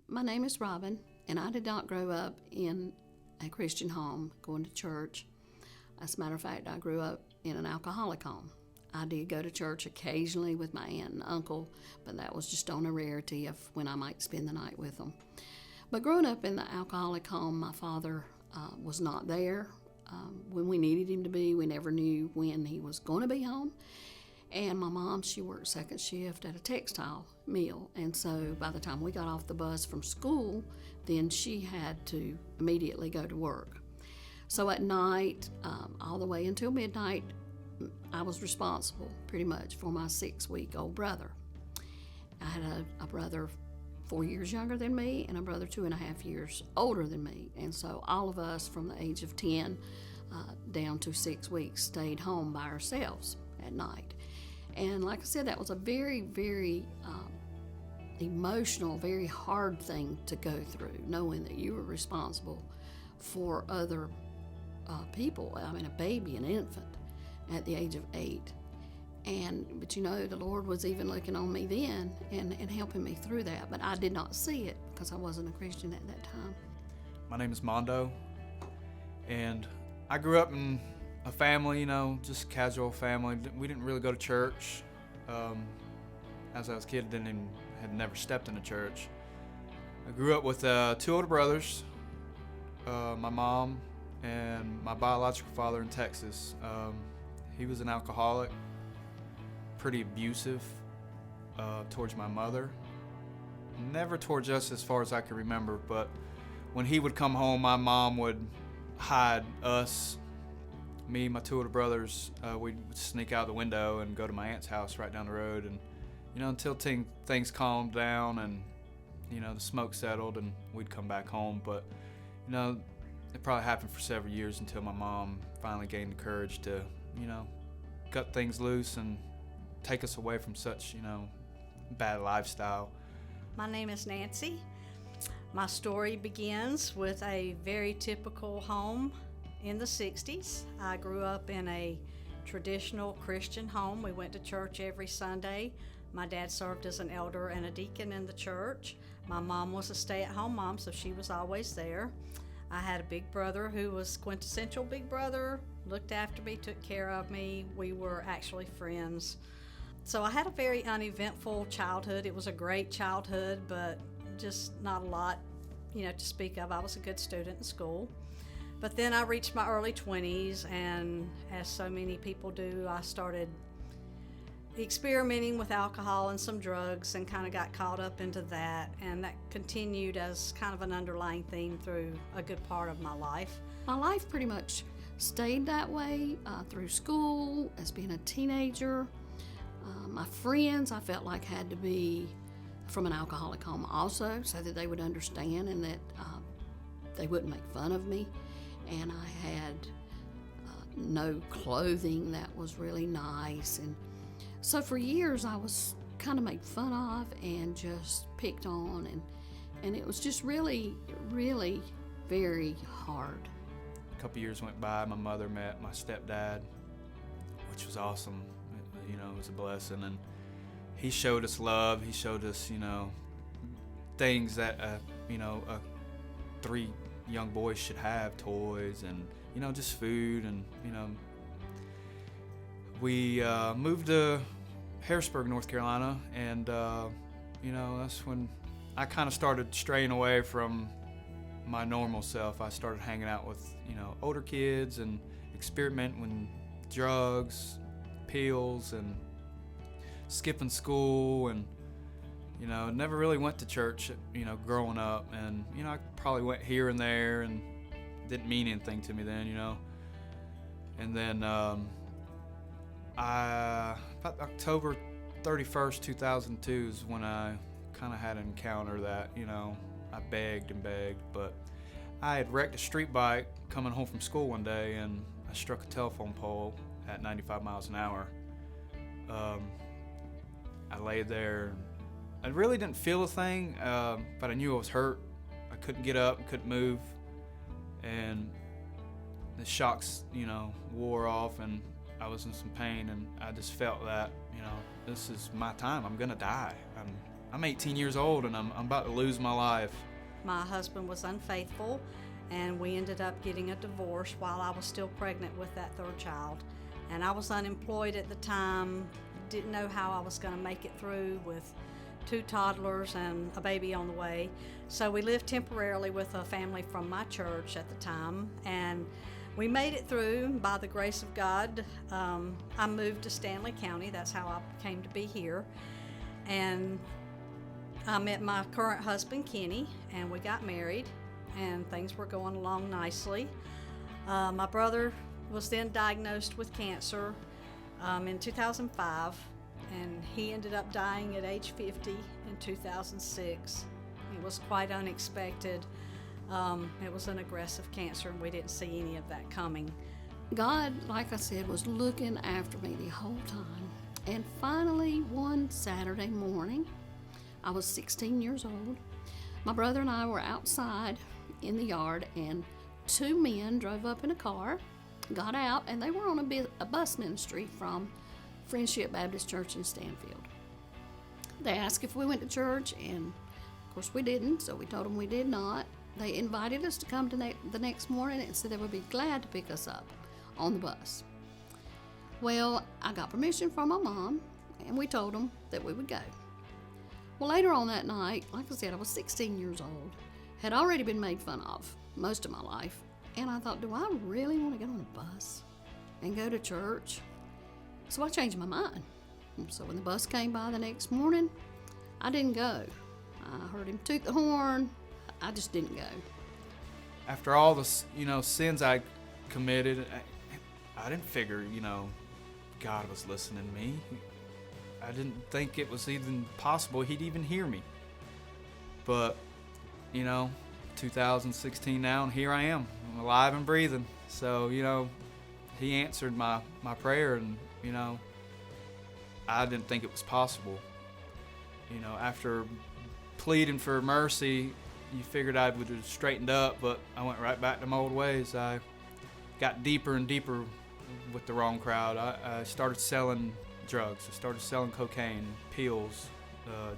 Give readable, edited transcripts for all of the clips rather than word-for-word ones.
My name is Robin, and I did not grow up in a Christian home going to church. As a matter of fact, I grew up in an alcoholic home. I did go to church occasionally with my aunt and uncle, but that was just on a rarity of when I might spend the night with them. But growing up in the alcoholic home, my father was not there when we needed him to be. We never knew when he was going to be home. And my mom, she worked second shift at a textile mill. And so by the time we got off the bus from school, then she had to immediately go to work. So at night, all the way until midnight, I was responsible pretty much for my 6-week-old brother. I had a brother 4 years younger than me and a brother 2.5 years older than me. And so all of us from the age of 10 down to 6 weeks stayed home by ourselves at night. And like I said, that was a very, very emotional, very hard thing to go through, knowing that you were responsible for other people. I mean, a baby, an infant at the age of 8. But you know, the Lord was even looking on me then and helping me through that. But I did not see it because I wasn't a Christian at that time. My name is Mondo, and I grew up in a family, just casual family. We didn't really go to church. As I was a kid, had never stepped into church. I grew up with 2 older brothers, my mom and my biological father in Texas. He was an alcoholic, pretty abusive towards my mother. Never towards us as far as I can remember, but when he would come home, my mom would hide us. Me, my 2 older brothers, we'd sneak out the window and go to my aunt's house right down the road, and until things calmed down and the smoke settled, and we'd come back home. But it probably happened for several years until my mom finally gained the courage to cut things loose and take us away from such bad lifestyle. My name is Nancy. My story begins with a very typical home in the 60s. I grew up in a traditional Christian home. We went to church every Sunday. My dad served as an elder and a deacon in the church. My mom was a stay-at-home mom, so she was always there. I had a big brother who was quintessential big brother, looked after me, took care of me. We were actually friends. So I had a very uneventful childhood. It was a great childhood, but just not a lot, to speak of. I was a good student in school. But then I reached my early 20s, and as so many people do, I started experimenting with alcohol and some drugs and kind of got caught up into that, and that continued as kind of an underlying theme through a good part of my life. My life pretty much stayed that way through school, as being a teenager. My friends, I felt like, had to be from an alcoholic home also, so that they would understand and that they wouldn't make fun of me. And I had no clothing that was really nice. And so for years I was kind of made fun of and just picked on. And it was just really, really very hard. A couple years went by. My mother met my stepdad, which was awesome. It was a blessing. And he showed us love. He showed us, things that, 3 young boys should have, toys and just food. And we moved to Harrisburg, North Carolina, and that's when I kind of started straying away from my normal self. I started hanging out with older kids and experimenting with drugs, pills, and skipping school, and never really went to church, growing up. And, I probably went here and there and didn't mean anything to me then, And then about October 31st, 2002 is when I kind of had an encounter that, I begged and begged. But I had wrecked a street bike coming home from school one day, and I struck a telephone pole at 95 miles an hour. I lay there. I really didn't feel a thing, but I knew I was hurt. I couldn't get up, couldn't move, and the shocks, wore off, and I was in some pain, and I just felt that, this is my time. I'm gonna die. I'm 18 years old and I'm about to lose my life. My husband was unfaithful, and we ended up getting a divorce while I was still pregnant with that third child. And I was unemployed at the time, didn't know how I was going to make it through with 2 toddlers and a baby on the way. So we lived temporarily with a family from my church at the time, and we made it through by the grace of God. I moved to Stanley County. That's how I came to be here. And I met my current husband, Kenny, and we got married, and things were going along nicely. My brother was then diagnosed with cancer in 2005, and he ended up dying at age 50 in 2006. It was quite unexpected. It was an aggressive cancer, and we didn't see any of that coming. God, like I said, was looking after me the whole time. And finally, one Saturday morning, I was 16 years old. My brother and I were outside in the yard, and 2 men drove up in a car, got out, and they were on a bus ministry from Friendship Baptist Church in Stanfield. They asked if we went to church, and of course we didn't, so we told them we did not. They invited us to come to the next morning and said they would be glad to pick us up on the bus. Well, I got permission from my mom, and we told them that we would go. Well, later on that night, like I said, I was 16 years old, had already been made fun of most of my life, and I thought, do I really want to get on a bus and go to church? So I changed my mind. So when the bus came by the next morning, I didn't go. I heard him toot the horn. I just didn't go. After all the sins I committed, I didn't figure God was listening to me. I didn't think it was even possible he'd even hear me. But 2016 now, and here I am. I'm alive and breathing. So he answered my prayer, and I didn't think it was possible. After pleading for mercy, you figured I would have straightened up, but I went right back to my old ways. I got deeper and deeper with the wrong crowd. I started selling drugs. I started selling cocaine, pills,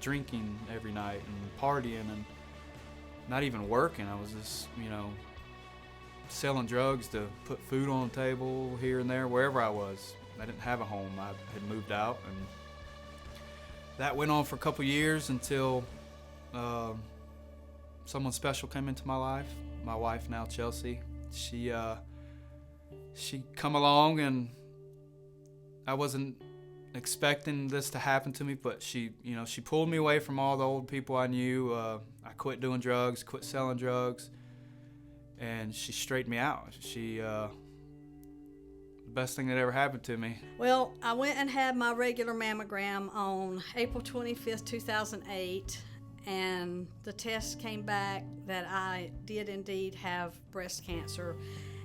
drinking every night, and partying, and not even working. I was just, selling drugs to put food on the table here and there, wherever I was. I didn't have a home. I had moved out, and that went on for a couple years until someone special came into my life. My wife now, Chelsea. She come along, and I wasn't expecting this to happen to me, but she pulled me away from all the old people I knew. I quit doing drugs, quit selling drugs, and she straightened me out. She the best thing that ever happened to me. Well, I went and had my regular mammogram on April 25th, 2008, and the test came back that I did indeed have breast cancer,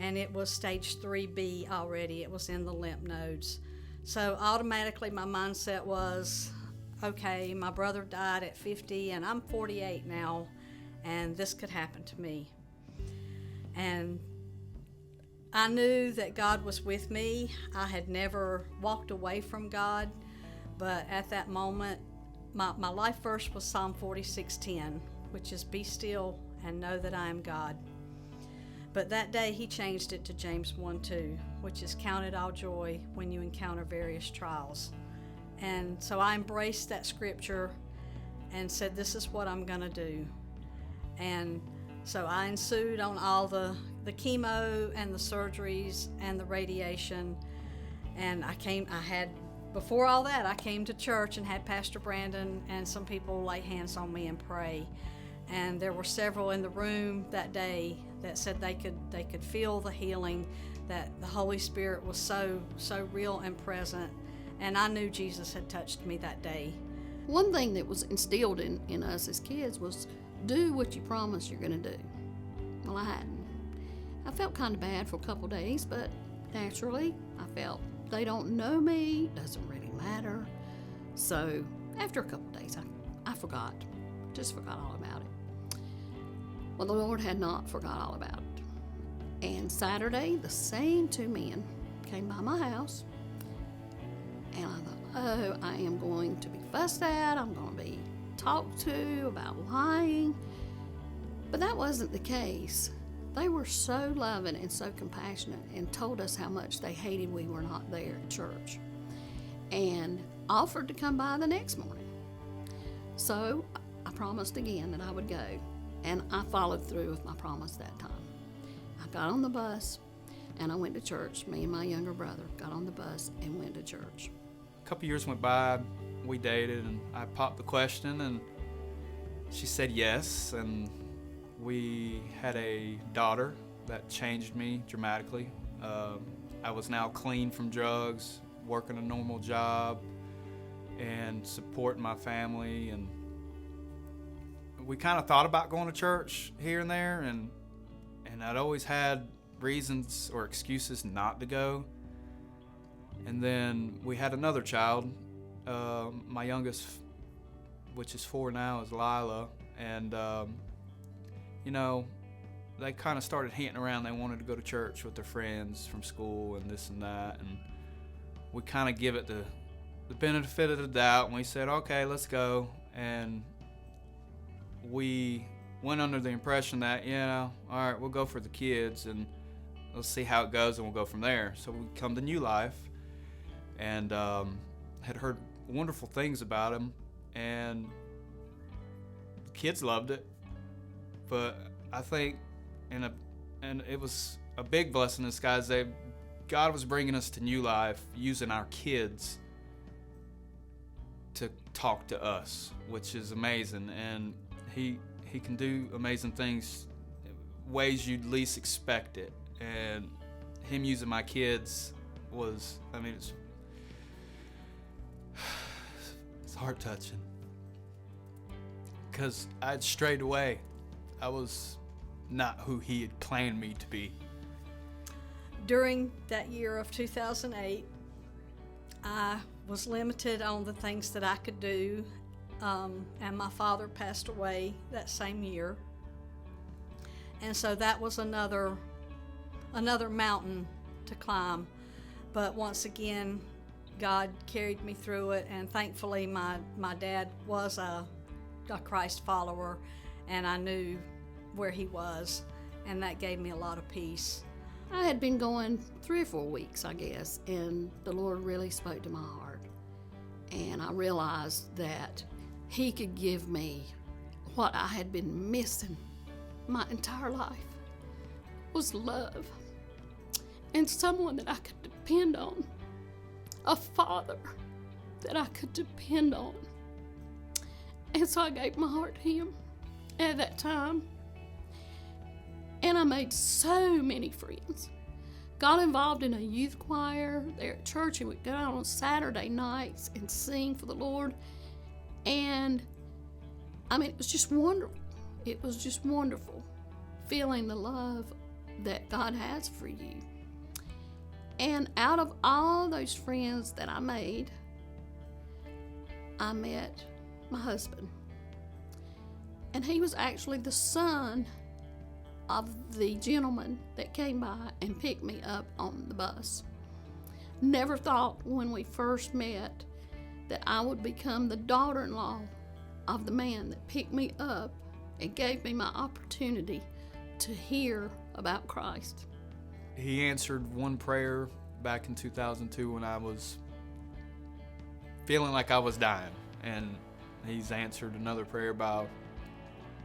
and it was stage 3B already. It was in the lymph nodes. So automatically my mindset was, okay, my brother died at 50 and I'm 48 now, and this could happen to me. And I knew that God was with me. I had never walked away from God, but at that moment, my life verse was Psalm 46:10, which is, be still and know that I am God. But that day he changed it to James 1:2, which is, count it all joy when you encounter various trials. And so I embraced that scripture and said, this is what I'm going to do. And so I ensued on all the chemo and the surgeries and the radiation. And before all that, I came to church and had Pastor Brandon and some people lay hands on me and pray. And there were several in the room that day that said they could feel the healing, that the Holy Spirit was so real and present. And I knew Jesus had touched me that day. One thing that was instilled in us as kids was, do what you promise you're going to do. Well, I hadn't. I felt kind of bad for a couple days, but naturally I felt they don't know me, doesn't really matter. So after a couple days, I just forgot all about it. Well, the Lord had not forgot all about it. And Saturday, the same 2 men came by my house, and I thought, oh, I am going to be fussed at, I'm going to be talk to about lying. But that wasn't the case. They were so loving and so compassionate and told us how much they hated we were not there at church and offered to come by the next morning. So I promised again that I would go, and I followed through with my promise that time. I got on the bus and I went to church. Me and my younger brother got on the bus and went to church. A couple years went by, we dated, and I popped the question, and she said yes, and we had a daughter that changed me dramatically. I was now clean from drugs, working a normal job, and supporting my family. And we kind of thought about going to church here and there, and I'd always had reasons or excuses not to go. And then we had another child. My youngest, which is 4 now, is Lila, and you know, they kind of started hinting around they wanted to go to church with their friends from school and this and that, and we kind of give it the benefit of the doubt, and we said, okay, let's go. And we went under the impression that, all right, we'll go for the kids and let's see how it goes, and we'll go from there. So we come to New Life, and had heard wonderful things about him, and the kids loved it. But I think, and it was a big blessing in disguise, that God was bringing us to New Life using our kids to talk to us, which is amazing. And he can do amazing things, ways you'd least expect it. And him using my kids was, it's heart-touching, because I'd strayed away. I was not who he had planned me to be. During that year of 2008, I was limited on the things that I could do, and my father passed away that same year. And so that was another mountain to climb. But once again, God carried me through it, and thankfully my dad was a Christ follower, and I knew where he was, and that gave me a lot of peace. I had been going 3 or 4 weeks, I guess, and the Lord really spoke to my heart. And I realized that he could give me what I had been missing my entire life, was love, and someone that I could depend on, a father that I could depend on. And so I gave my heart to him at that time. And I made so many friends. Got involved in a youth choir there at church, and we'd go out on Saturday nights and sing for the Lord. And it was just wonderful. It was just wonderful feeling the love that God has for you. And out of all those friends that I made, I met my husband. And he was actually the son of the gentleman that came by and picked me up on the bus. Never thought when we first met that I would become the daughter-in-law of the man that picked me up and gave me my opportunity to hear about Christ. He answered one prayer back in 2002 when I was feeling like I was dying, and he's answered another prayer about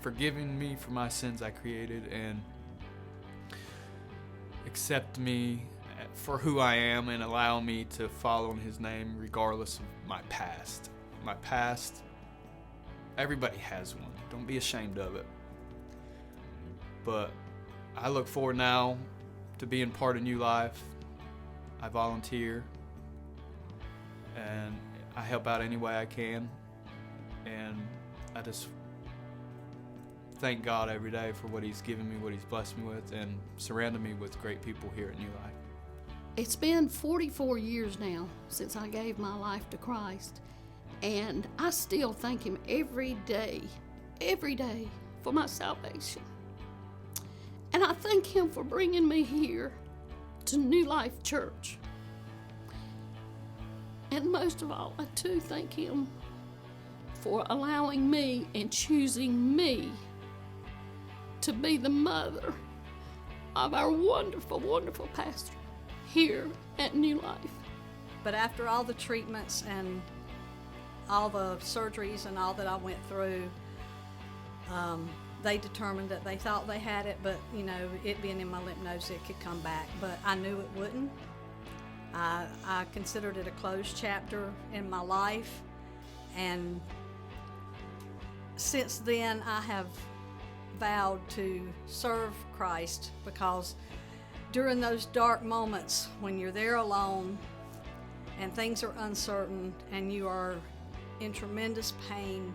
forgiving me for my sins I created and accept me for who I am and allow me to follow in his name regardless of my past. My past, everybody has one. Don't be ashamed of it. But I look forward now to being part of New Life. I volunteer and I help out any way I can, and I just thank God every day for what he's given me, what he's blessed me with, and surrounded me with great people here at New Life. It's been 44 years now since I gave my life to Christ, and I still thank him every day for my salvation. And I thank him for bringing me here to New Life Church. And most of all, I too thank him for allowing me and choosing me to be the mother of our wonderful, wonderful pastor here at New Life. But after all the treatments and all the surgeries and all that I went through, they determined that they thought they had it, but you know, it being in my lymph nodes, it could come back. But I knew it wouldn't. I considered it a closed chapter in my life, and since then I have vowed to serve Christ, because during those dark moments when you're there alone and things are uncertain and you are in tremendous pain,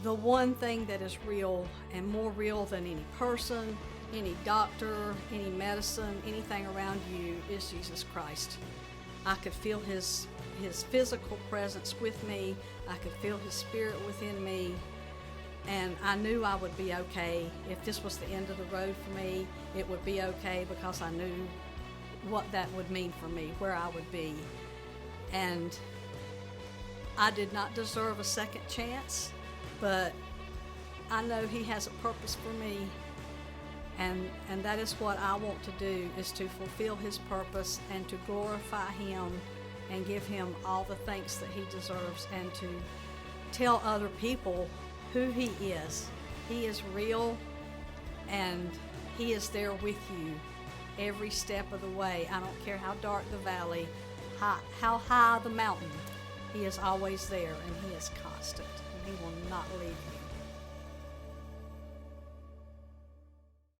the one thing that is real, and more real than any person, any doctor, any medicine, anything around you, is Jesus Christ. I could feel his physical presence with me. I could feel his spirit within me. And I knew I would be okay. If this was the end of the road for me, it would be okay, because I knew what that would mean for me, where I would be. And I did not deserve a second chance, but I know he has a purpose for me. And that is what I want to do, is to fulfill his purpose and to glorify him and give him all the thanks that he deserves, and to tell other people who he is. He is real, and he is there with you every step of the way. I don't care how dark the valley, how high the mountain. He is always there, and he is constant, and he will not leave you.